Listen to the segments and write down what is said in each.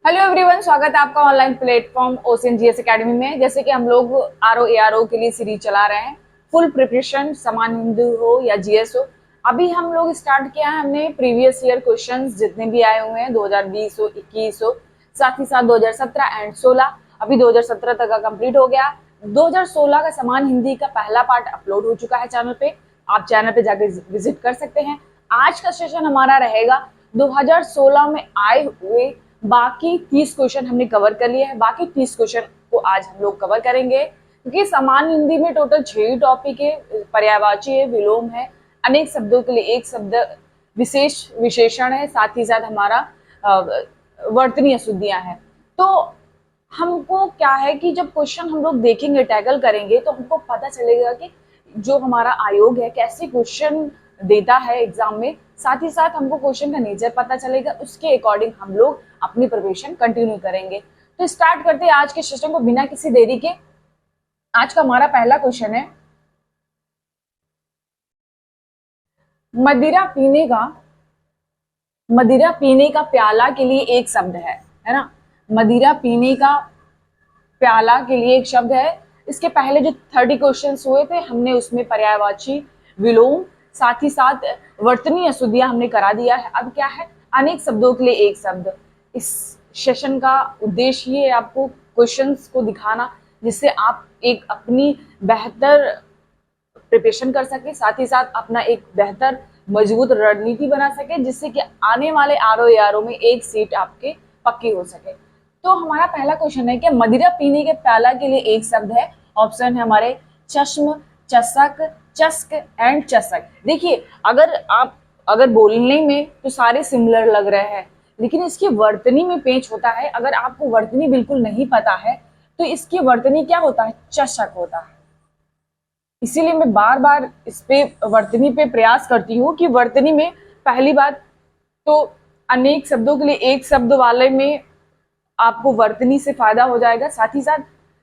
Hello everyone, स्वागत है आपका online platform ocean GS academy में। जैसे कि हम लोग आरओ एआरओ के लिए सीरीज चला रहे हैं, फुल प्रिपरेशन, समान हिंदी हो या जीएस हो। अभी हम लोग स्टार्ट किया है, हमने प्रीवियस ईयर क्वेश्चंस जितने भी आए हुए हैं 2020 हो, 21 हो, साथ ही साथ 2017 एंड 16, अभी 2017 तक का कंप्लीट हो गया। 2016 का समान हिंदी का पहला पार्ट अपलोड हो चुका है चैनल पे, आप चैनल पे जाके विजिट कर सकते हैं। आज का सेशन हमारा रहेगा 2016 में आए हुए बाकी 30 क्वेश्चन हमने कवर कर लिए हैं। बाकी 30 क्वेश्चन को आज हम लोग कवर करेंगे, क्योंकि समान हिंदी में टोटल 6 टॉपिक है। पर्यायवाची है, विलोम है, अनेक शब्दों के लिए एक शब्द, विशेष विशेषण है, साथ ही साथ हमारा वर्तनी अशुद्धियां हैं। तो हमको क्या है कि जब क्वेश्चन हम लोग देखेंगे, टैकल करेंगे, तो हमको पता चलेगा कि जो हमारा आयोग है कैसे क्वेश्चन देता है एग्जाम में। साथ ही साथ हमको क्वेश्चन का नेचर पता चलेगा, उसके अकॉर्डिंग हम लोग अपनी प्रिपरेशन कंटिन्यू करेंगे। तो स्टार्ट करते हैं आज के सेशन को बिना किसी देरी के। आज का हमारा पहला क्वेश्चन है, मदिरा पीने का प्याला के लिए एक शब्द है ना। मदिरा पीने का प्याला के लिए एक शब्द है। इसके पहले जो 30 क्वेश्चंस हुए थे, हमने उसमें पर्यायवाची, विलोम, साथ ही साथ वर्तनी अशुद्धियां हमने करा दिया है। अब क्या है, अनेक शब्दों के लिए एक शब्द। इस सेशन का उद्देश्य ये है आपको क्वेश्चंस को दिखाना, जिससे आप एक अपनी बेहतर प्रिपरेशन कर सके, साथ ही साथ अपना एक बेहतर मजबूत रणनीति बना सके, जिससे कि आने वाले आरओ एआरओ में एक सीट आपके पक्की हो सके। तो हमारा पहला क्वेश्चन है कि मदिरा पीने के प्याला के लिए एक शब्द है। ऑप्शन है हमारे चश्म, चषक, चस्क एंड चषक। देखिए, अगर बोलने में तो सारे सिमिलर लग रहे हैं, लेकिन इसकी वर्तनी में पेच होता है। अगर आपको वर्तनी बिल्कुल नहीं पता है तो इसकी वर्तनी क्या होता है, चषक होता है। इसीलिए मैं बार बार इस पे वर्तनी पे प्रयास करती हूँ कि वर्तनी में पहली बात तो अनेक शब्दों के लिए एक शब्द वाले में आपको वर्तनी से फायदा हो जाएगा। साथ ही साथ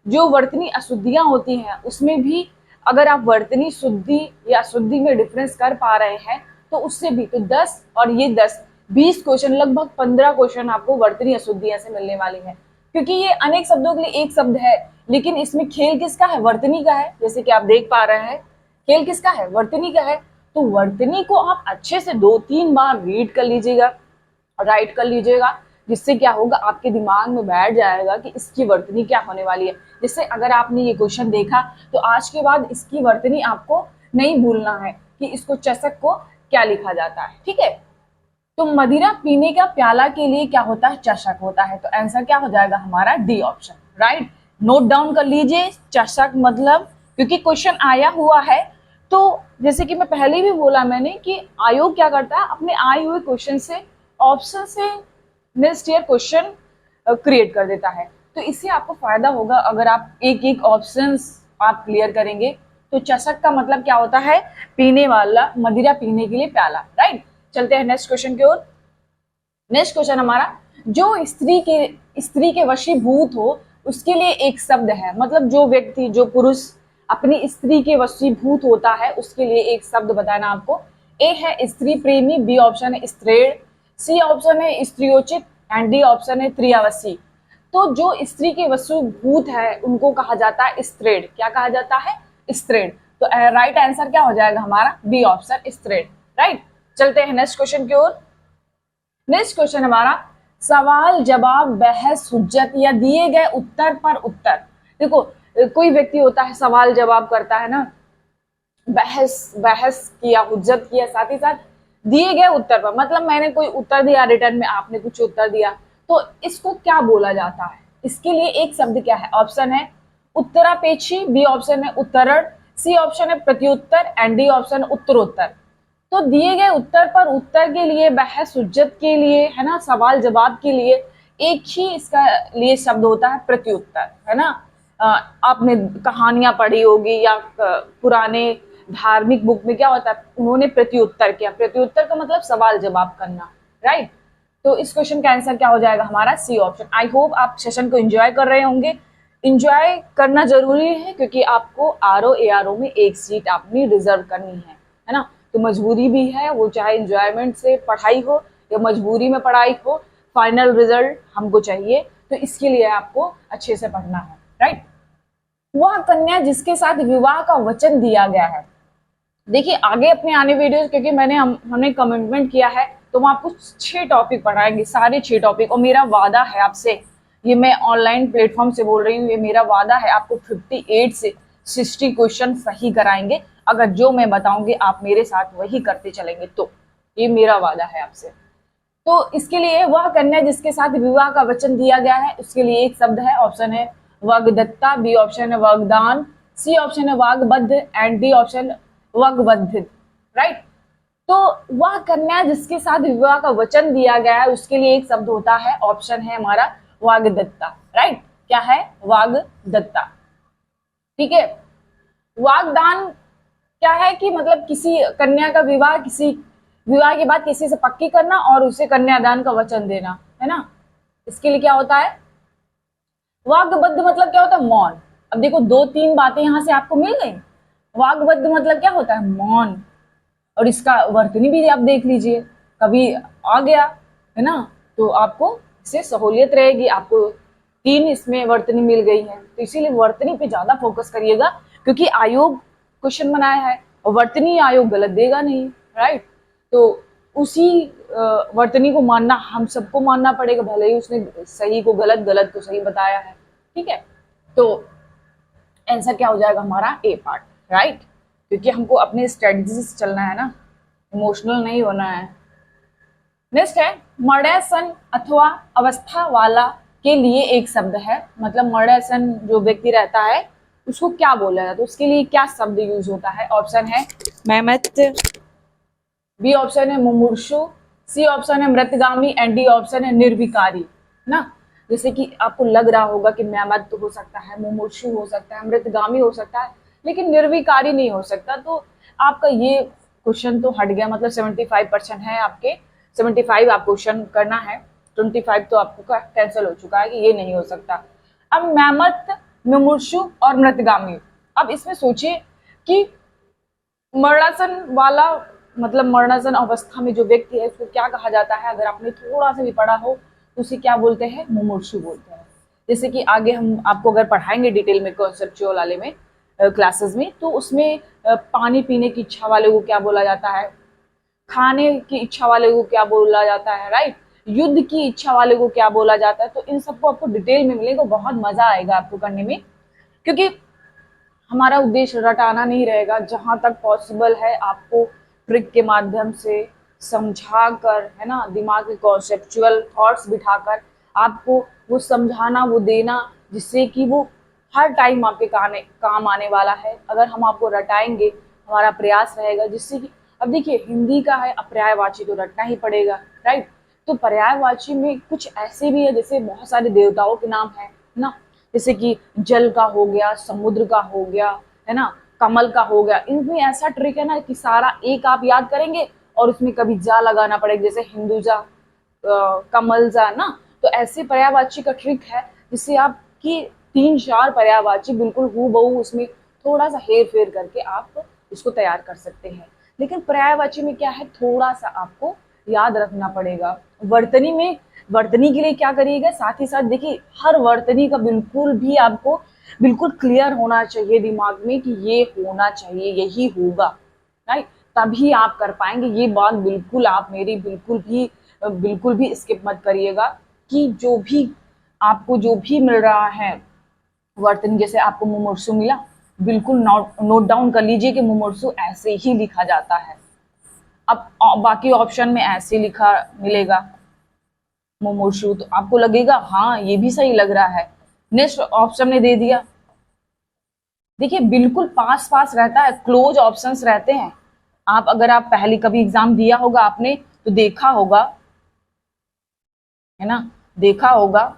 जो वर्तनी अशुद्धियां होती हैं उसमें भी अगर आप वर्तनी शुद्धि या अशुद्धि में डिफरेंस कर पा रहे हैं तो उससे भी तो 10 और ये 10 20 क्वेश्चन, लगभग 15 क्वेश्चन आपको वर्तनी अशुद्धियां से मिलने वाली है। क्योंकि ये अनेक शब्दों के लिए एक शब्द है, लेकिन इसमें खेल किसका है, वर्तनी का है। जैसे कि आप देख पा रहे हैं, खेल किसका है, वर्तनी का है। तो वर्तनी को आप अच्छे से 2-3 बार रीड कर लीजिएगा, राइट कर लीजिएगा, जिससे क्या होगा, आपके दिमाग में बैठ जाएगा कि इसकी वर्तनी क्या होने वाली है। जिससे अगर आपने ये क्वेश्चन देखा तो आज के बाद इसकी वर्तनी आपको नहीं भूलना है कि इसको चषक को क्या लिखा जाता है। ठीक है, तो मदिरा पीने का प्याला के लिए क्या होता है, चषक होता है। तो आंसर क्या हो जाएगा हमारा, D option. Right, note down कर लीजिए, चषक मतलब, क्योंकि क्वेश्चन आया हुआ है। तो जैसे कि मैं पहले भी बोला मैंने कि आयोग क्या करता है, अपने आए हुए क्वेश्चन से ऑप्शन से नेक्स्ट ईयर क्वेश्चन क्रिएट कर देता है। तो इससे आपको फायदा होगा अगर आप एक एक ऑप्शन आप क्लियर करेंगे। तो चषक का मतलब क्या होता है, पीने वाला, मदिरा पीने के लिए प्याला। राइट, चलते हैं नेक्स्ट क्वेश्चन की ओर। नेक्स्ट क्वेश्चन हमारा, जो स्त्री के वशीभूत हो उसके लिए एक शब्द है। मतलब जो व्यक्ति, जो पुरुष अपनी स्त्री के वशीभूत होता है उसके लिए एक शब्द बताना आपको। ए है स्त्री प्रेमी, बी ऑप्शन है स्त्रीण, सी ऑप्शन है स्त्रियोचित एंड डी ऑप्शन है त्रियावसी। तो जो स्त्री के वशीभूत है उनको कहा जाता है स्त्रीण। क्या कहा जाता है, स्त्रीण। तो राइट आंसर क्या हो जाएगा हमारा, बी ऑप्शन स्त्रीण। राइट, चलते हैं नेक्स्ट क्वेश्चन की ओर। नेक्स्ट क्वेश्चन हमारा, सवाल जवाब बहस हुज्जत या दिए गए उत्तर पर उत्तर। देखो, कोई व्यक्ति होता है सवाल जवाब करता है ना, बहस किया, हुज्जत किया, साथ ही साथ दिए गए उत्तर पर, मतलब मैंने कोई उत्तर दिया रिटर्न में, आपने कुछ उत्तर दिया, तो इसको क्या बोला जाता है। इसके लिए एक शब्द क्या है, ऑप्शन है उत्तरापेक्षी, बी ऑप्शन है उत्तरण, सी ऑप्शन है प्रत्युत्तर एंड डी ऑप्शन है उत्तरोत्तर। तो दिए गए उत्तर पर उत्तर के लिए, बहस हुज्जत के लिए, है ना, सवाल जवाब के लिए एक ही इसका लिए शब्द होता है प्रत्युत्तर, है ना। आपने कहानियां पढ़ी होगी या पुराने धार्मिक बुक में क्या होता है, उन्होंने प्रत्युत्तर किया। प्रत्युत्तर का मतलब सवाल जवाब करना। राइट, तो इस क्वेश्चन का आंसर क्या हो जाएगा हमारा, सी ऑप्शन। आई होप आप सेशन को एंजॉय कर रहे होंगे। एंजॉय करना जरूरी है, क्योंकि आपको आरओ एआरओ में एक सीट अपनी रिजर्व करनी है ना। तो मजबूरी भी है वो, चाहे एंजॉयमेंट से पढ़ाई हो या मजबूरी में पढ़ाई हो, फाइनल रिजल्ट हमको चाहिए, तो इसके लिए आपको अच्छे से पढ़ना है, राइट। वह कन्या जिसके साथ विवाह का वचन दिया गया है। देखिए आगे अपने आने वीडियोस, क्योंकि हमने कमिटमेंट किया है, तो हम आपको 6 टॉपिक पढ़ाएंगे, सारे 6 टॉपिक। और मेरा वादा है आपसे, ये मैं ऑनलाइन प्लेटफॉर्म से बोल रही हूँ, ये मेरा वादा है, आपको 58 से 60 क्वेश्चन सही कराएंगे, अगर जो मैं बताऊंगी आप मेरे साथ वही करते चलेंगे तो। ये मेरा वादा है आपसे। तो इसके लिए वह कन्या जिसके साथ विवाह का वचन दिया गया है, उसके लिए एक शब्द है, ऑप्शन है वाग्दत्ता, बी ऑप्शन है वाग्दान, सी ऑप्शन है वाग्बद्ध एंड डी ऑप्शन वाग्बद्ध, राइट। तो वह कन्या जिसके साथ विवाह का वचन दिया गया है, उसके लिए एक शब्द होता है, ऑप्शन है हमारा वाग्दत्ता, राइट। क्या है? वाग्दत्ता, ठीक है। वाग्दान क्या है कि मतलब किसी कन्या का विवाह के बाद किसी से पक्की करना और उसे कन्यादान का वचन देना, है ना। इसके लिए क्या होता है? वाग्बद्ध मतलब क्या होता है? मौन। अब देखो 2-3 बातें यहां से आपको मिल गई। वाग्बद्ध मतलब क्या होता है? मौन। और इसका वर्तनी भी आप देख लीजिए, कभी आ गया, है ना, तो आपको इससे सहूलियत रहेगी। आपको 3 इसमें वर्तनी मिल गई है, तो इसीलिए वर्तनी पे ज्यादा फोकस करिएगा, क्योंकि आयोग क्वेश्चन बनाया है और वर्तनी आयोग गलत देगा नहीं, राइट। तो उसी वर्तनी को मानना, हम सबको मानना पड़ेगा, भले ही उसने सही को गलत, गलत को सही बताया है, ठीक है। तो आंसर क्या हो जाएगा हमारा? ए पार्ट, राइट, क्योंकि हमको अपने स्ट्रेटजी से चलना है ना, इमोशनल नहीं होना है। नेक्स्ट है मर्यासन अथवा अवस्था वाला के लिए एक शब्द है, मतलब मर्यासन जो व्यक्ति रहता है उसको क्या बोला जाता है, तो उसके लिए क्या शब्द यूज होता है? ऑप्शन है मेहमत, बी ऑप्शन है मुमूर्षु, सी ऑप्शन है मृतगामी एंड डी ऑप्शन है निर्विकारी, ना। जैसे कि आपको लग रहा होगा कि मेहमत तो हो सकता है, मुमूर्षु हो सकता है, मृतगामी हो सकता है, लेकिन निर्विकारी नहीं हो सकता। तो आपका ये क्वेश्चन तो हट गया, मतलब 75% है आपके, 75 आप क्वेश्चन करना है, 25 तो आपको कैंसिल हो चुका है कि ये नहीं हो सकता। अब मेहमत, मुमूर्षु और मृतगामी, अब इसमें सोचिए कि मरणासन वाला, मतलब मरणासन अवस्था में जो व्यक्ति है उसको क्या कहा जाता है? अगर आपने थोड़ा सा भी पढ़ा हो तो उसे क्या बोलते हैं? मुमूर्षु बोलते हैं। जैसे कि आगे हम आपको अगर पढ़ाएंगे डिटेल में कॉन्सेप्चुअल वाले में क्लासेस में, तो उसमें पानी पीने की इच्छा वाले को क्या बोला जाता है, खाने की इच्छा वाले को क्या बोला जाता है, राइट, युद्ध की इच्छा वाले को क्या बोला जाता है। तो इन सबको आपको डिटेल में मिलेगा, बहुत मजा आएगा आपको करने में, क्योंकि हमारा उद्देश्य रटाना नहीं रहेगा। जहां तक पॉसिबल है आपको ट्रिक के माध्यम से समझा कर, है ना, दिमाग के कॉन्सेप्चुअल थॉट्स बिठाकर आपको वो समझाना, वो देना, जिससे कि वो हर टाइम आपके काम आने वाला है। अगर हम आपको रटाएंगे, हमारा प्रयास रहेगा, जिससे कि अब देखिए हिंदी का है, पर्यायवाची तो रटना ही पड़ेगा, राइट। तो पर्यायवाची में कुछ ऐसे भी है, जैसे बहुत सारे देवताओं के नाम है ना, जैसे कि जल का हो गया, समुद्र का हो गया, है ना, कमल का हो गया। इनमें ऐसा ट्रिक है ना कि सारा एक आप याद करेंगे और उसमें कभी जा लगाना पड़ेगा, जैसे हिंदुजा, कमलजा ना। तो ऐसे पर्यायवाची का ट्रिक है, जिससे आपकी 3-4 पर्यायवाची बिल्कुल हूबहू, उसमें थोड़ा सा हेर फेर करके आप इसको तैयार कर सकते हैं। लेकिन पर्यायवाची में क्या है, थोड़ा सा आपको याद रखना पड़ेगा। वर्तनी के लिए क्या करिएगा, साथ ही साथ देखिए हर वर्तनी का बिल्कुल भी आपको बिल्कुल क्लियर होना चाहिए दिमाग में कि ये होना चाहिए, यही होगा, राइट, तभी आप कर पाएंगे। ये बात बिल्कुल आप मेरी बिल्कुल भी स्किप मत करिएगा कि जो भी मिल रहा है वर्तनी, जैसे आपको मुमूर्षु मिला, बिल्कुल नोट डाउन कर लीजिए कि मुमूर्षु ऐसे ही लिखा जाता है। अब बाकी ऑप्शन में ऐसे लिखा मिलेगा मुमूर्षु, तो आपको लगेगा हाँ ये भी सही लग रहा है। नेक्स्ट ऑप्शन ने दे दिया, देखिए बिल्कुल पास रहता है, क्लोज ऑप्शंस रहते हैं। अगर आप पहले कभी एग्जाम दिया होगा आपने, तो देखा होगा, है ना, देखा होगा।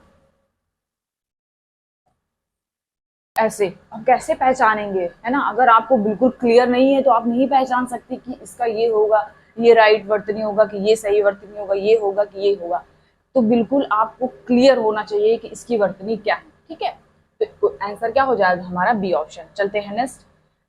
ऐसे आप कैसे पहचानेंगे, है ना, अगर आपको बिल्कुल क्लियर नहीं है तो आप नहीं पहचान सकते कि इसका ये होगा, ये राइट वर्तनी होगा, कि ये सही वर्तनी होगा, ये होगा कि ये होगा। तो बिल्कुल आपको क्लियर होना चाहिए कि इसकी वर्तनी क्या है, ठीक है। तो आंसर क्या हो जाएगा हमारा? B option. चलते हैं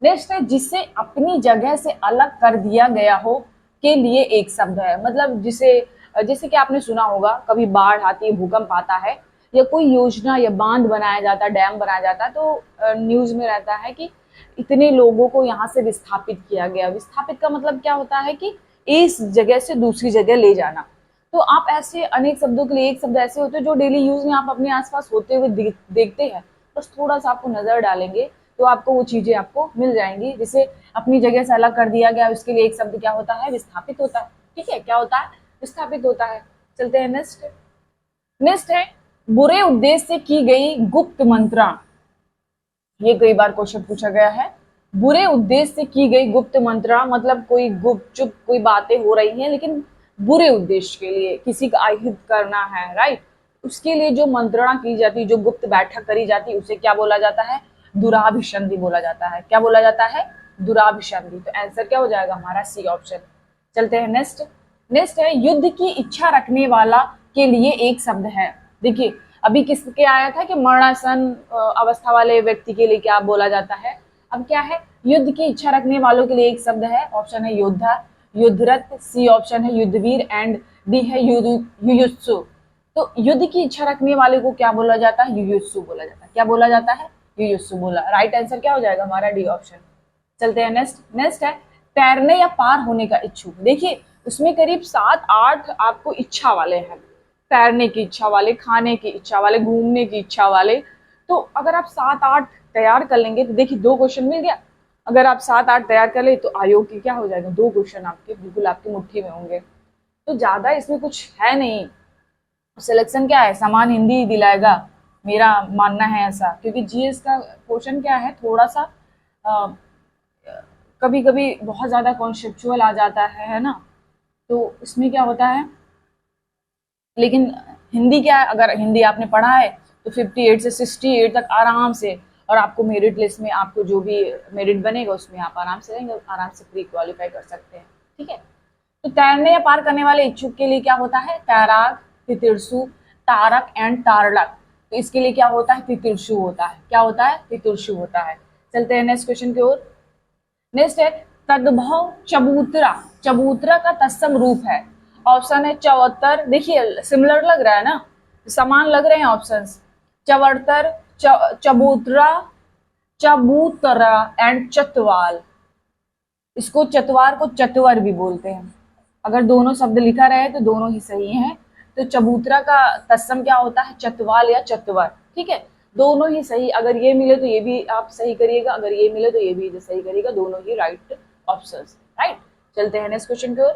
नेक्स्ट है जिसे अपनी जगह से अलग कर दिया गया हो के लिए एक शब्द है, मतलब जिसे जैसे कि आपने सुना होगा कभी बाढ़ आती है, भूकंप आता है, या कोई योजना या बांध बनाया जाता है, डैम बनाया जाता है, तो न्यूज में रहता है कि इतने लोगों को यहाँ से विस्थापित किया गया। विस्थापित का मतलब क्या होता है कि इस जगह से दूसरी जगह ले जाना। तो आप ऐसे अनेक शब्दों के लिए एक शब्द ऐसे होते हैं जो डेली यूज में आप अपने आसपास होते हुए देखते हैं, बस थोड़ा सा आपको नजर डालेंगे तो आपको वो चीजें आपको मिल जाएंगी। जिसे अपनी जगह से अलग कर दिया गया, उसके लिए एक शब्द क्या होता है? विस्थापित होता है। ठीक है, क्या होता है? विस्थापित होता है। चलते हैं नेक्स्ट। नेक्स्ट है बुरे उद्देश्य से की गई गुप्त मंत्रणा। ये कई बार क्वेश्चन पूछा गया है। बुरे उद्देश्य से की गई गुप्त मंत्रणा मतलब कोई गुपचुप कोई बातें हो रही हैं लेकिन बुरे उद्देश्य के लिए, किसी का अहित करना है, राइट, उसके लिए जो मंत्रणा की जाती है, जो गुप्त बैठक करी जाती है, उसे क्या बोला जाता है? दुराभिसंधि बोला जाता है। क्या बोला जाता है? दुराभिसंधि। तो आंसर क्या हो जाएगा हमारा? C option. चलते हैं नेक्स्ट। नेक्स्ट है युद्ध की इच्छा रखने वाला के लिए एक शब्द है। देखिए अभी किसके आया था कि मरणासन अवस्था वाले व्यक्ति के लिए क्या बोला जाता है? अब क्या है? युद्ध की इच्छा रखने वालों के लिए एक शब्द है। ऑप्शन है योद्धा, युद्धरत, सी ऑप्शन है युद्धवीर एंड डी है युयुत्सु। तो युद्ध की इच्छा रखने वाले को क्या बोला जाता है? युयुत्सु बोला जाता है। क्या बोला जाता है? युयुत्सु बोला। राइट आंसर क्या हो जाएगा हमारा? D option. चलते हैं नेक्स्ट। नेक्स्ट है तैरने या पार होने का इच्छुक। देखिए उसमें करीब 7-8 आपको इच्छा वाले हैं। तैरने की इच्छा वाले, खाने की इच्छा वाले, घूमने की इच्छा वाले। तो अगर आप 7-8 तैयार कर लेंगे तो देखिए 2 क्वेश्चन मिल गया। अगर आप 7-8 तैयार कर ले तो आयोग की क्या हो जाएगा? 2 क्वेश्चन आपके बिल्कुल आपकी मुट्ठी में होंगे। तो ज्यादा इसमें कुछ है नहीं। सिलेक्शन क्या है? समान हिंदी दिलाएगा, मेरा मानना है ऐसा। क्योंकि जीएस का क्वेश्चन क्या है, थोड़ा सा कभी कभी बहुत ज्यादा कॉन्सेप्चुअल आ जाता है ना, तो इसमें क्या होता है। लेकिन हिंदी क्या है, अगर हिंदी आपने पढ़ा है तो 58 से 68 तक आराम से, और आपको मेरिट लिस्ट में आपको जो भी मेरिट बनेगा उसमें आप आराम से रहेंगे, आराम से प्री क्वालिफाई कर सकते हैं। ठीक है, तो तैरने या पार करने वाले इच्छुक के लिए क्या होता है? तैराक, तितिरसु, तारक एंड तारलक। तो इसके लिए क्या होता है? तितिरसु होता है। क्या होता है? तितिरसु होता है। चलते हैं नेक्स्ट क्वेश्चन की ओर। नेक्स्ट है तद्भव चबूतरा। चबूतरा का तत्सम रूप है। ऑप्शन है चौहत्तर। देखिए सिमिलर लग रहा है ना, समान लग रहे हैं ऑप्शंस। चवर्तर, चबूतरा, चबूतरा एंड चतवाल। इसको चतवार को चतवर भी बोलते हैं। अगर दोनों शब्द लिखा रहे तो दोनों ही सही हैं। तो चबूतरा का तत्सम क्या होता है? चतवाल या चतवर। ठीक है, दोनों ही सही। अगर ये मिले तो ये भी आप सही करिएगा, अगर ये मिले तो ये भी सही करिएगा। दोनों ही राइट ऑप्शंस। राइट, चलते हैं नेक्स्ट क्वेश्चन की ओर।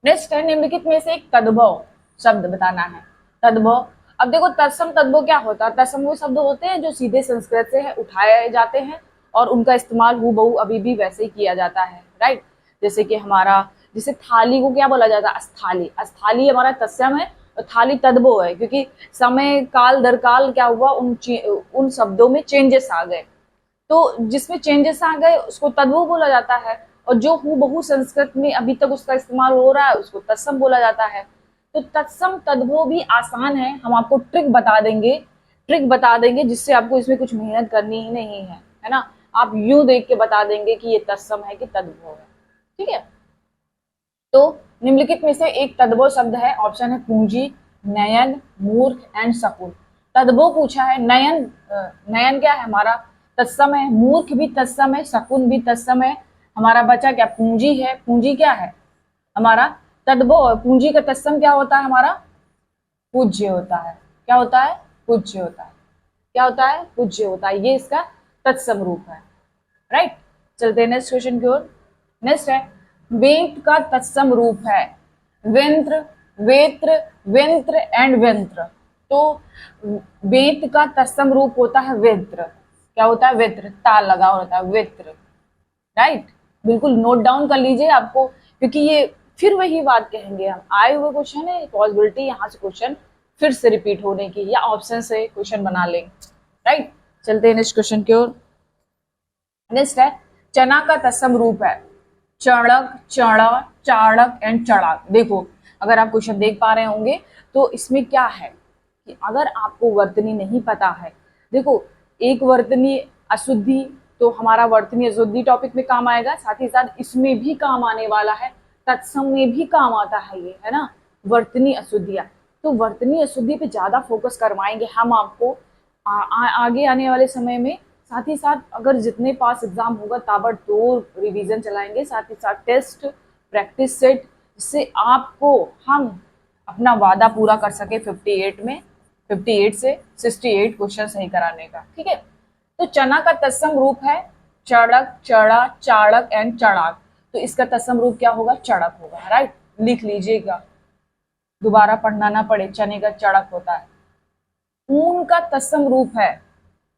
नेक्स्ट है निम्नलिखित में से एक तद्भव शब्द बताना है। तद्भव, अब देखो तत्सम तद्भव क्या होता है? तत्सम वो शब्द होते हैं जो सीधे संस्कृत से है उठाए जाते हैं और उनका इस्तेमाल हूबहू अभी भी वैसे ही किया जाता है। राइट, जैसे कि हमारा, जैसे थाली को क्या बोला जाता है? अस्थाली। अस्थाली हमारा तत्सम है और थाली तद्भव है, क्योंकि समय काल दर काल क्या हुआ, उन शब्दों में चेंजेस आ गए। तो जिसमें चेंजेस आ गए उसको तद्भव बोला जाता है, और जो हूबहू संस्कृत में अभी तक उसका इस्तेमाल हो रहा है उसको तत्सम बोला जाता है। तो तत्सम तद्भव भी आसान है, हम आपको ट्रिक बता देंगे जिससे आपको इसमें कुछ मेहनत करनी ही नहीं है ना। आप यूं देख के बता देंगे कि ये तत्सम है कि तद्भव है। ठीक है, तो निम्नलिखित में से एक तद्भव शब्द है। ऑप्शन है पूंजी, नयन, मूर्ख एंड शकुन। तद्भव पूछा है। नयन, नयन क्या है हमारा? तत्सम है। मूर्ख भी तत्सम है, शकुन भी तत्सम है। हमारा बचा क्या? पूंजी है। पूंजी क्या है हमारा? तद्भव। पूंजी का तत्सम क्या होता है हमारा? पूज्य होता है। क्या होता है? पूज्य होता है। क्या होता है? पूज्य होता है। ये इसका तत्सम रूप है। राइट, चलते हैं नेक्स्ट क्वेश्चन की ओर। नेक्स्ट है वेंत का तत्सम रूप है। वेंत्र, वेत्र, वेंत्र एंड वेंत्र। तो वेंत का तत्सम रूप होता है वेत्र। क्या होता है? वेत्र, ताल लगा होता है, वेत्र। राइट, बिल्कुल नोट डाउन कर लीजिए आपको, क्योंकि ये फिर वही बात कहेंगे हम। आए हुए क्वेश्चन है, पॉसिबिलिटी यहाँ से क्वेश्चन फिर से रिपीट होने की, या ऑप्शन से क्वेश्चन बना लें। राइट, चलते हैं नेक्स्ट क्वेश्चन की ओर। नेक्स्ट है चना का तत्सम रूप है। चणक, चणा, चाणक एंड चढ़ाक। देखो अगर आप क्वेश्चन देख पा रहे होंगे तो इसमें क्या है कि अगर आपको वर्तनी नहीं पता है, देखो एक वर्तनी अशुद्धि, तो हमारा वर्तनी अशुद्धि टॉपिक में काम आएगा, साथ ही साथ इसमें भी काम आने वाला है तत्सम में भी काम आता है ये, है ना, वर्तनी अशुद्धियां। तो वर्तनी अशुद्धि पे ज्यादा फोकस करवाएंगे हम आपको आगे आने वाले समय में। साथ ही साथ अगर जितने पास एग्जाम होगा ताबड़तोड़ रिवीजन चलाएंगे, साथ ही साथ टेस्ट प्रैक्टिस सेट, जिससे आपको हम अपना वादा पूरा कर सके 58 में 58 से 68 क्वेश्चन सही कराने का। ठीक है, तो चना का तत्सम रूप है चड़क, चड़ा, चाड़क एंड चड़ाक। तो इसका तत्सम रूप क्या होगा? चड़क होगा, राइट, लिख लीजिएगा, दोबारा पढ़ना ना पड़े। चने का चड़क होता है। ऊन का तत्सम रूप है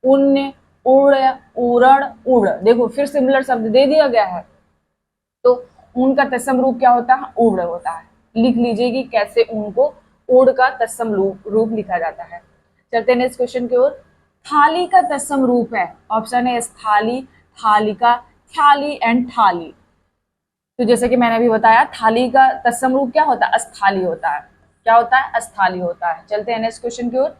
उन्य, उड़, उड़ण, उड़। देखो फिर सिमिलर शब्द दे दिया गया है। तो ऊन का तत्सम रूप क्या होता है? उड़ होता है। लिख लीजिए कि कैसे ऊन को उड़ का तत्सम रूप लिखा जाता है। चलते हैं नेक्स्ट क्वेश्चन की ओर। थाली का तत्सम रूप है, ऑप्शन है स्थाली, थालिका, थाली एंड थाली। तो जैसे कि मैंने अभी बताया, थाली का तत्सम रूप क्या होता है? अस्थाली होता है। क्या होता है? अस्थाली होता है। चलते हैं नेक्स्ट क्वेश्चन की ओर।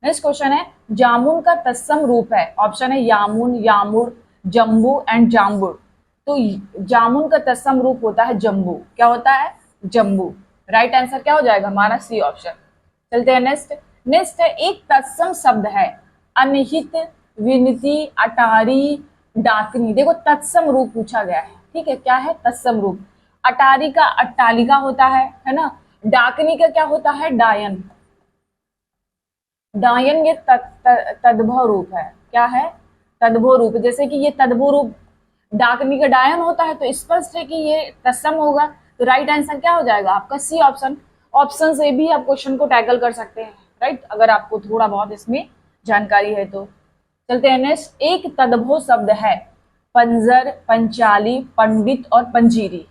नेक्स्ट क्वेश्चन है जामुन का तत्सम रूप है, ऑप्शन है यामुन, यामुर, जम्बू एंड जाम्बुर। तो जामुन का तत्सम रूप होता है जम्बू। क्या होता है? जम्बू। राइट आंसर क्या हो जाएगा हमारा? C option. चलते हैं नेक्स्ट। नेक्स्ट है एक तत्सम शब्द है अनहित, विनती, अटारी, डाकनी। देखो तत्सम रूप पूछा गया है, ठीक है, क्या है? तत्सम रूप। अटारी का अट्टालिका होता है ना। डाकनी का क्या होता है? डायन। डायन ये तद्भव रूप है। क्या है? तद्भव रूप। जैसे कि ये तद्भव रूप डाकनी का डायन होता है, तो स्पष्ट है कि ये तत्सम होगा। तो राइट आंसर क्या हो जाएगा आपका? C option. ऑप्शन से भी आप क्वेश्चन को टैकल कर सकते हैं, राइट, अगर आपको थोड़ा बहुत इसमें जानकारी है तो। चलते हैं नेक्स्ट। एक तद्भव शब्द है पंजर, पंचाली, पंडित और पंजीरी।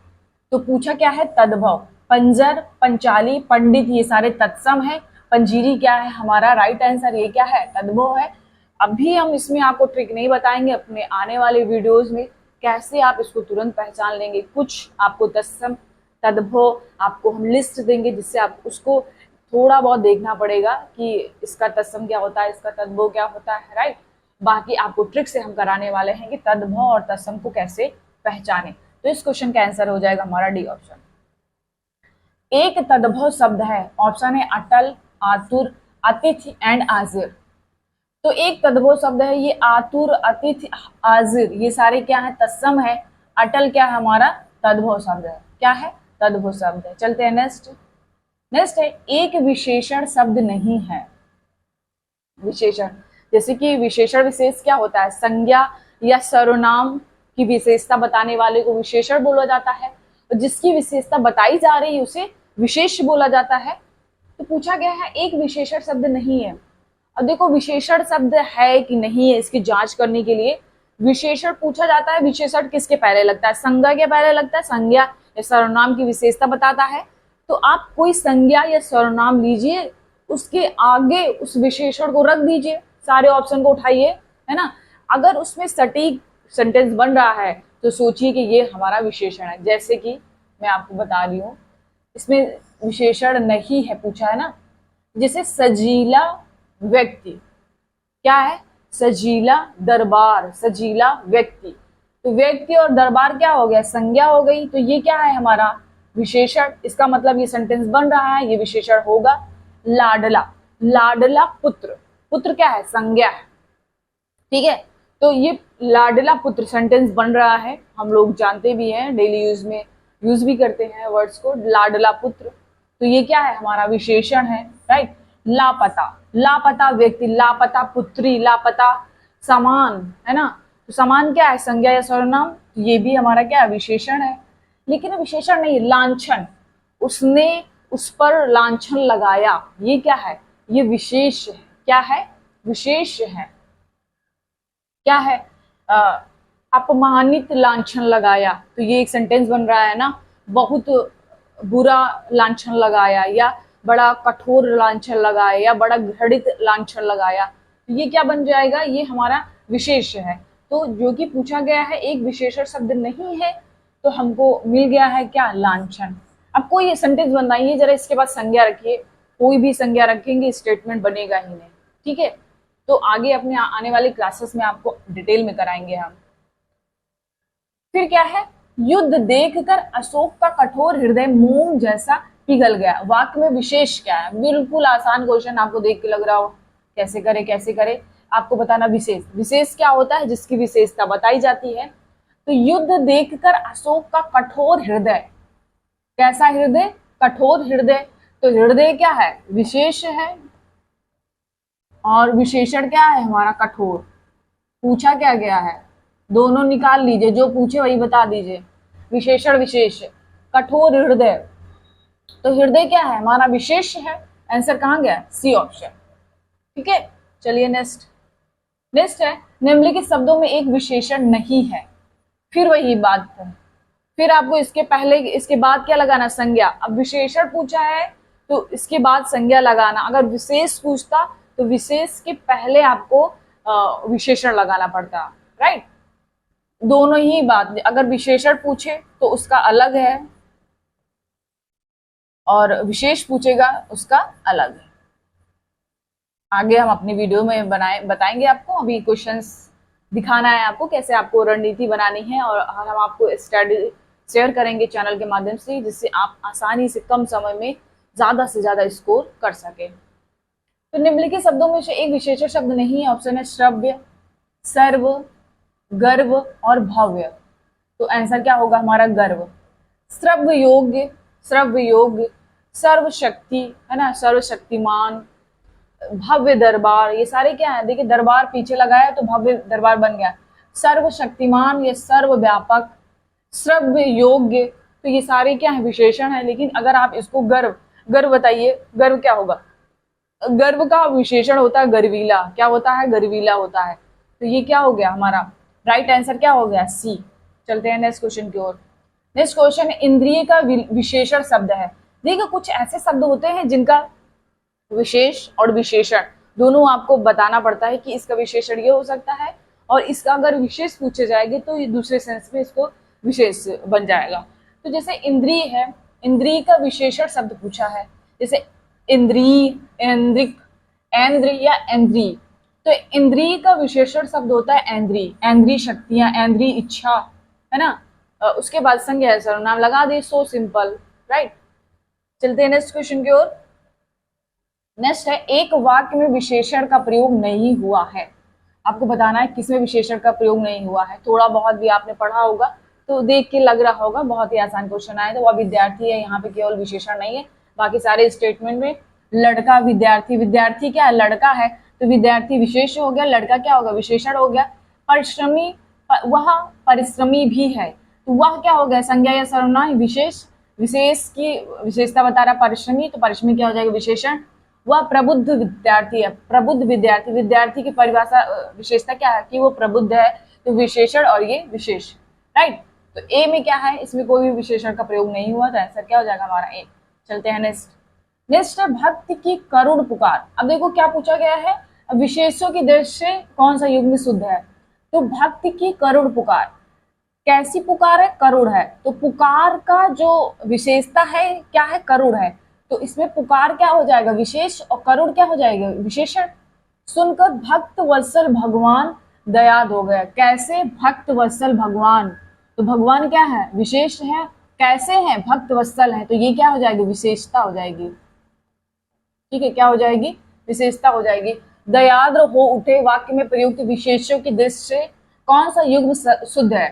तो पूछा क्या है? तद्भव। पंजर, पंचाली, पंडित ये सारे तत्सम है। पंजीरी क्या है हमारा? राइट आंसर ये क्या है? तद्भव है। अभी हम इसमें आपको ट्रिक नहीं बताएंगे, अपने आने वाले वीडियोस में कैसे आप इसको तुरंत पहचान लेंगे। कुछ आपको तत्सम, तद्भव आपको हम लिस्ट देंगे, जिससे आप उसको थोड़ा बहुत देखना पड़ेगा कि इसका तत्सम क्या होता है, इसका तद्भव क्या होता है, राइट। बाकी आपको ट्रिक से हम कराने वाले हैं कि तद्भव और तत्सम को कैसे पहचाने। तो इस क्वेश्चन का आंसर हो जाएगा हमारा डी ऑप्शन। एक तद्भव शब्द है, ऑप्शन है अटल, आतुर, अतिथि एंड आजिर। तो एक तद्भव शब्द है ये आतुर, अतिथि, आजिर ये सारे क्या है? तत्सम है। अटल क्या है हमारा? तद्भव शब्द है। क्या है? तद्भव शब्द है। चलते हैं नेक्स्ट। नेक्स्ट है एक विशेषण शब्द नहीं है। विशेषण, जैसे कि विशेषण विशेष क्या होता है? संज्ञा या सर्वनाम की विशेषता बताने वाले को विशेषण बोला जाता है, और जिसकी विशेषता बताई जा रही है उसे विशेष बोला जाता है। तो पूछा गया है एक विशेषण शब्द नहीं है। अब देखो विशेषण शब्द है कि नहीं है, इसकी जांच करने के लिए विशेषण पूछा जाता है। विशेषण किसके पहले लगता है? संज्ञा के पहले लगता है। संज्ञा या सर्वनाम की विशेषता बताता है। तो आप कोई संज्ञा या सर्वनाम लीजिए, उसके आगे उस विशेषण को रख दीजिए, सारे ऑप्शन को उठाइए, है ना। अगर उसमें सटीक सेंटेंस बन रहा है तो सोचिए कि ये हमारा विशेषण है। जैसे कि मैं आपको बता रही हूँ, इसमें विशेषण नहीं है पूछा है ना। जैसे सजीला व्यक्ति, क्या है? सजीला दरबार, सजीला व्यक्ति। तो व्यक्ति और दरबार क्या हो गया? संज्ञा हो गई। तो ये क्या है हमारा? विशेषण। इसका मतलब ये सेंटेंस बन रहा है, ये विशेषण होगा। लाडला, लाडला पुत्र, पुत्र क्या है? संज्ञा है, ठीक है। तो ये लाडला पुत्र सेंटेंस बन रहा है, हम लोग जानते भी हैं, डेली यूज में यूज भी करते हैं वर्ड्स को, लाडला पुत्र। तो ये क्या है हमारा? विशेषण है, राइट। लापता, लापता व्यक्ति, लापता पुत्री, लापता सामान, है ना। तो सामान क्या है? संज्ञा या सर्वनाम। ये भी हमारा क्या है? विशेषण है। लेकिन विशेषण नहीं, लांछन, उसने उस पर लांछन लगाया, ये क्या है? ये विशेष है। क्या है? विशेष है। क्या है? अपमानित लांछन लगाया। तो ये एक सेंटेंस बन रहा है ना। बहुत बुरा लांछन लगाया, या बड़ा कठोर लांछन लगाया, या बड़ा घृणित लांछन लगाया। तो ये क्या बन जाएगा? ये हमारा विशेष है। तो जो कि पूछा गया है एक विशेषण शब्द नहीं है, तो हमको मिल गया है क्या? लांछन। अब कोई सेंटेंस बनाइए जरा, इसके बाद संज्ञा रखिए। कोई भी संज्ञा रखेंगे स्टेटमेंट बनेगा ही नहीं, ठीक है। तो आगे अपने आने वाली क्लासेस में आपको डिटेल में कराएंगे हम। फिर क्या है? युद्ध देखकर अशोक का कठोर हृदय मोम जैसा पिघल गया। वाक्य में विशेष क्या है? बिल्कुल आसान क्वेश्चन, आपको देख के लग रहा हो कैसे करे कैसे करे, आपको बताना विशेष। विशेष क्या होता है? जिसकी विशेषता बताई जाती है। तो युद्ध देखकर अशोक का कठोर हृदय, कैसा हृदय? कठोर हृदय। तो हृदय क्या है? विशेष है, और विशेषण क्या है हमारा? कठोर। पूछा क्या गया है? दोनों निकाल लीजिए, जो पूछे वही बता दीजिए। विशेषण विशेष, कठोर हृदय। तो हृदय क्या है? हमारा विशेष है। आंसर कहाँ गया? C option. ठीक है, चलिए नेक्स्ट है, निम्नलिखित शब्दों में एक विशेषण नहीं है। फिर वही बात है, फिर आपको इसके पहले इसके बाद क्या लगाना? संज्ञा। अब विशेषण पूछा है तो इसके बाद संज्ञा लगाना। अगर विशेष पूछता तो विशेष के पहले आपको विशेषण लगाना पड़ता, राइट। दोनों ही बात, अगर विशेषण पूछे तो उसका अलग है, और विशेष पूछेगा उसका अलग है। आगे हम अपनी वीडियो में बताएंगे आपको। अभी क्वेश्चंस दिखाना है आपको, कैसे आपको रणनीति बनानी है, और हम आपको स्टडी शेयर करेंगे चैनल के माध्यम से, जिससे आप आसानी से कम समय में ज्यादा से ज्यादा स्कोर कर सके। तो निम्नलिखित शब्दों में से एक विशेषण शब्द नहीं है। ऑप्शन है श्रव्य, सर्व, गर्व और भव्य। तो आंसर क्या होगा हमारा? गर्व। श्रव्य योग्य, श्रव्य योग्य, सर्वशक्ति है ना, सर्वशक्तिमान, भव्य दरबार, ये सारे क्या है? देखिए दरबार पीछे लगाया तो भव्य दरबार बन गया। सर्वशक्तिमान, ये सर्वव्यापक, श्रव्य योग्य, तो ये सारे क्या है? विशेषण है। लेकिन अगर आप इसको गर्व, गर्व बताइए, गर्व क्या होगा? गर्व का विशेषण होता है गर्वीला। क्या होता है? गर्वीला होता है। तो ये क्या हो गया हमारा? राइट आंसर क्या हो गया? सी। चलते हैं नेक्स्ट क्वेश्चन की ओर। नेक्स्ट क्वेश्चन इंद्रिय का विशेषण शब्द है। देखिए कुछ ऐसे शब्द होते हैं जिनका विशेष और विशेषण दोनों आपको बताना पड़ता है कि इसका विशेषण ये हो सकता है, और इसका अगर विशेष पूछे जाएंगे तो ये दूसरे सेंस में इसको विशेष बन जाएगा। तो जैसे इंद्रिय है, इंद्रिय का विशेषण शब्द पूछा है, जैसे इंद्रिय, इंद्रिक, ऐन्द्र या इंद्रिय। तो इंद्रिय का विशेषण शब्द होता है ऐन्द्रिय, ऐन्द्रिय शक्तियां, ऐन्द्रिय इच्छा, है ना। उसके बाद संज्ञा है, सर्वनाम लगा दे, सो सिंपल, राइट। चलते हैं नेक्स्ट क्वेश्चन की ओर। नेक्स्ट है, एक वाक्य में विशेषण का प्रयोग नहीं हुआ है। आपको बताना है किसमें विशेषण का प्रयोग नहीं हुआ है। थोड़ा बहुत भी आपने पढ़ा होगा तो देख के लग रहा होगा बहुत ही आसान क्वेश्चन आया, तो वह विद्यार्थी है, यहाँ पे केवल विशेषण नहीं है, बाकी सारे स्टेटमेंट में लड़का, विद्यार्थी, विद्यार्थी क्या है? लड़का है, तो विद्यार्थी विशेष हो गया, लड़का क्या होगा? विशेषण हो गया। परिश्रमी, वह परिश्रमी भी है, तो वह क्या हो गया? संज्ञा या सर्वनाम, विशेष, विशेष की विशेषता बता रहा परिश्रमी, तो परिश्रमी क्या हो जाएगा? विशेषण। वह प्रबुद्ध विद्यार्थी है, प्रबुद्ध विद्यार्थी, विद्यार्थी की परिभाषा विशेषता क्या है? कि वो प्रबुद्ध है, तो विशेषण और ये विशेष, राइट। तो ए में क्या है? इसमें कोई भी विशेषण का प्रयोग नहीं हुआ, तो आंसर क्या हो जाएगा हमारा? ए। चलते हैं नेक्स्ट है भक्ति की करुण पुकार। अब देखो क्या पूछा गया है, विशेषों की दृष्टि से कौन सा युग्म शुद्ध है? तो भक्ति की करुण पुकार, कैसी पुकार है? करुण है। तो पुकार का जो विशेषता है क्या है? करुण है। तो इसमें पुकार क्या हो जाएगा? विशेष, और करुण क्या हो जाएगा? विशेषण। सुनकर भक्त वत्सल भगवान दयाद हो गया। कैसे? भक्त वत्सल भगवान, तो भगवान क्या है? विशेष है। कैसे हैं? भक्त वत्सल है, तो ये क्या हो जाएगी? विशेषता हो जाएगी। ठीक है, क्या हो जाएगी? विशेषता हो जाएगी। दयाद्र हो उठे, वाक्य में प्रयुक्त विशेषों की दृष्टि से कौन सा युग्म शुद्ध है?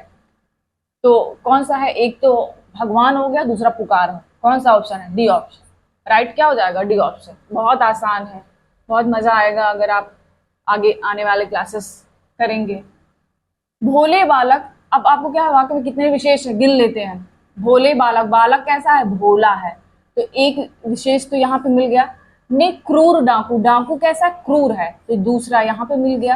तो कौन सा है? एक तो भगवान हो गया, दूसरा पुकार है। कौन सा ऑप्शन है? D option, right. क्या हो जाएगा? D option. बहुत आसान है, बहुत मजा आएगा अगर आप आगे आने वाले क्लासेस करेंगे। भोले बालक, अब आपको क्या है? वाक्य में कितने विशेष गिन लेते हैं। भोले बालक, बालक कैसा है? भोला है, तो एक विशेष तो यहाँ पे मिल गया। ने क्रूर डाकू, डाकू कैसा? क्रूर है, तो दूसरा यहाँ पे मिल गया।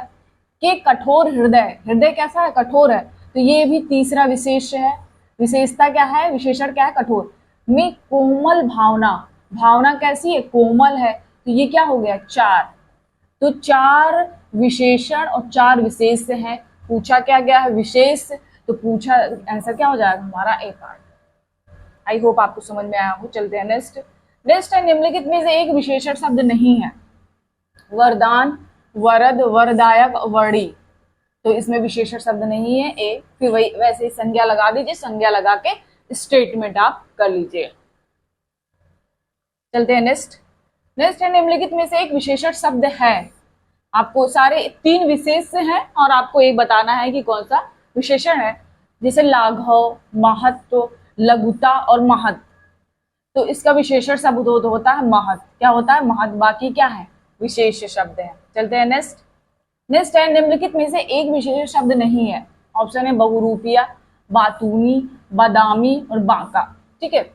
के कठोर हृदय, हृदय कैसा है? कठोर है, तो ये भी तीसरा विशेष है। विशेषता क्या है? विशेषण क्या है? कठोर। में कोमल भावना, भावना कैसी है? कोमल है, तो ये क्या हो गया? चार। तो चार विशेषण और चार विशेष हैं। पूछा क्या गया है? विशेष, तो पूछा आंसर क्या हो जाएगा हमारा? ए पार्ट। आई होप आपको समझ में आया हो। चलते हैं नेक्स्ट है, निम्नलिखित में से एक विशेषण शब्द नहीं है। वरदान, वरद, वरदायक, वर्णी। तो इसमें विशेषण शब्द नहीं है ए। फिर वही वैसे ही संज्ञा लगा दीजिए, संज्ञा लगा के स्टेटमेंट आप कर लीजिए। चलते हैं नेक्स्ट। नेक्स्ट है निम्नलिखित में से एक विशेषण शब्द है। आपको सारे 3 विशेष हैं और आपको एक बताना है कि कौन सा विशेषण है। जैसे लाघव, महत्व, लघुता और महत्, तो इसका विशेषण शब्द होता है महत्। क्या होता है? महत्। बाकी क्या है? विशेष शब्द है। चलते हैं नेक्स्ट। नेक्स्ट है निम्नलिखित में से एक विशेष शब्द नहीं है। ऑप्शन है बहुरूपिया, बातूनी, बादामी और बांका। ठीक है,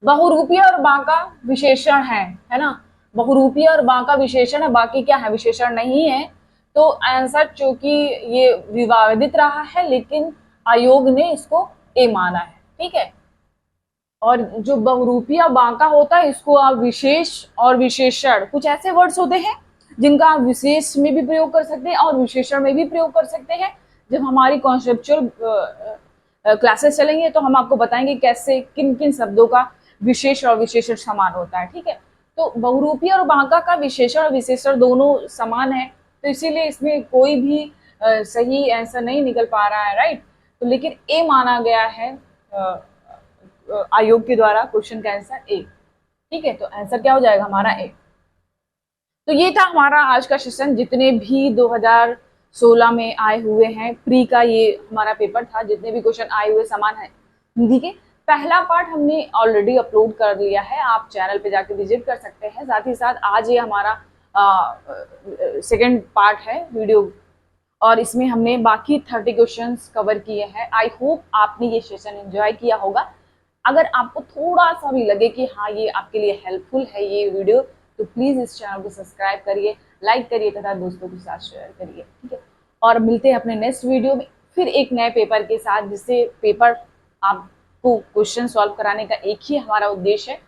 बहुरूपिया और बांका विशेषण है ना। बहुरूपिया और बांका विशेषण है, बाकी क्या है? विशेषण नहीं है। तो आंसर चूंकि ये विवादित रहा है, लेकिन आयोग ने इसको ए माना है। ठीक है, और जो बहुरूपिया बांका होता है, इसको आप विशेष और विशेषण, कुछ ऐसे वर्ड्स होते हैं जिनका आप विशेष में भी प्रयोग कर सकते हैं और विशेषण में भी प्रयोग कर सकते हैं। जब हमारी कॉन्सेप्चुअल क्लासेस चलेंगे तो हम आपको बताएंगे कैसे किन किन शब्दों का विशेष और विशेषण समान होता है। ठीक है, तो बहुरूपी और बांका का विशेषण और विशेषण दोनों समान है, तो इसीलिए इसमें कोई भी सही आंसर नहीं निकल पा रहा है, राइट। तो लेकिन ए माना गया है आयोग के द्वारा, क्वेश्चन का आंसर ए। ठीक है, तो आंसर क्या हो जाएगा हमारा? ए। तो ये था हमारा आज का सेशन। जितने भी 2016 में आए हुए हैं प्री का, ये हमारा पेपर था। जितने भी क्वेश्चन आए हुए समान है हिंदी के, पहला पार्ट हमने ऑलरेडी अपलोड कर लिया है, आप चैनल पे जाके विजिट कर सकते हैं। साथ ही साथ आज ये हमारा सेकंड पार्ट है वीडियो, और इसमें हमने बाकी 30 क्वेश्चंस कवर किए हैं। आई होप आपने ये सेशन एंजॉय किया होगा। अगर आपको थोड़ा सा भी लगे कि हाँ ये आपके लिए हेल्पफुल है ये वीडियो, तो प्लीज इस चैनल को सब्सक्राइब करिए, लाइक करिए तथा दोस्तों के साथ शेयर करिए। ठीक है, और मिलते हैं अपने नेक्स्ट वीडियो में फिर एक नए पेपर के साथ, जिससे पेपर आपको क्वेश्चन सॉल्व कराने का एक ही हमारा उद्देश्य है,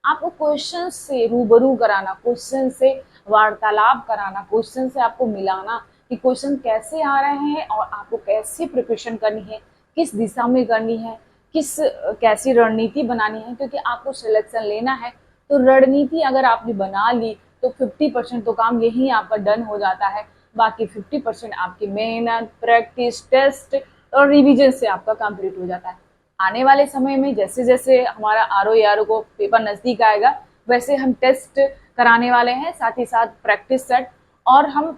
आपको क्वेश्चन से रूबरू कराना, क्वेश्चन से वार्तालाप कराना, क्वेश्चन से आपको मिलाना कि क्वेश्चन कैसे आ रहे हैं और आपको कैसे प्रिपरेशन करनी है, किस दिशा में करनी है, कैसी रणनीति बनानी है। क्योंकि आपको सिलेक्शन लेना है, तो रणनीति अगर आपने बना ली तो 50% तो काम यही आपका डन हो जाता है। बाकी 50% आपकी मेहनत, प्रैक्टिस, टेस्ट और रिवीजन से आपका कंप्लीट हो जाता है। आने वाले समय में जैसे जैसे हमारा आरओ को पेपर नजदीक आएगा, वैसे हम टेस्ट कराने वाले हैं, साथ ही साथ प्रैक्टिस सेट, और हम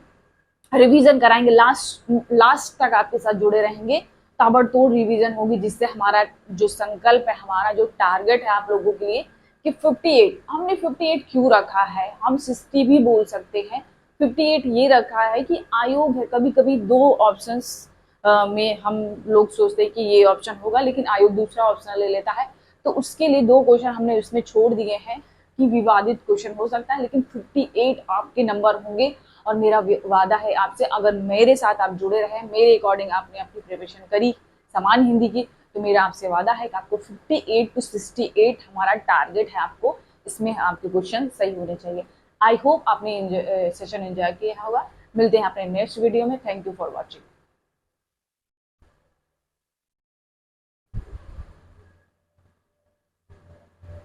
रिवीजन कराएंगे। लास्ट तक आपके साथ जुड़े रहेंगे, ताबड़तोड़ रिवीजन होगी, जिससे हमारा जो संकल्प है, हमारा जो टारगेट है आप लोगों के लिए कि 58, हमने 58 क्यों रखा है, हम 60 भी बोल सकते हैं। 58 ये रखा है कि आयोग है, कभी कभी 2 ऑप्शंस में हम लोग सोचते हैं कि ये ऑप्शन होगा, लेकिन आयोग दूसरा ऑप्शन ले लेता है, तो उसके लिए 2 क्वेश्चन हमने उसमें छोड़ दिए हैं कि विवादित क्वेश्चन हो सकता है, लेकिन 58 आपके नंबर होंगे। और मेरा वादा है आपसे, अगर मेरे साथ आप जुड़े रहे, मेरे अकॉर्डिंग आपने अपनी प्रिपरेशन करी समान हिंदी की, तो मेरा आपसे वादा है कि आपको 58 to 68 हमारा टारगेट है। आपको इसमें आपके क्वेश्चन सही होने चाहिए। आई होप आपने सेशन एंजॉय किया होगा। मिलते हैं अपने नेक्स्ट वीडियो में। Thank you for watching.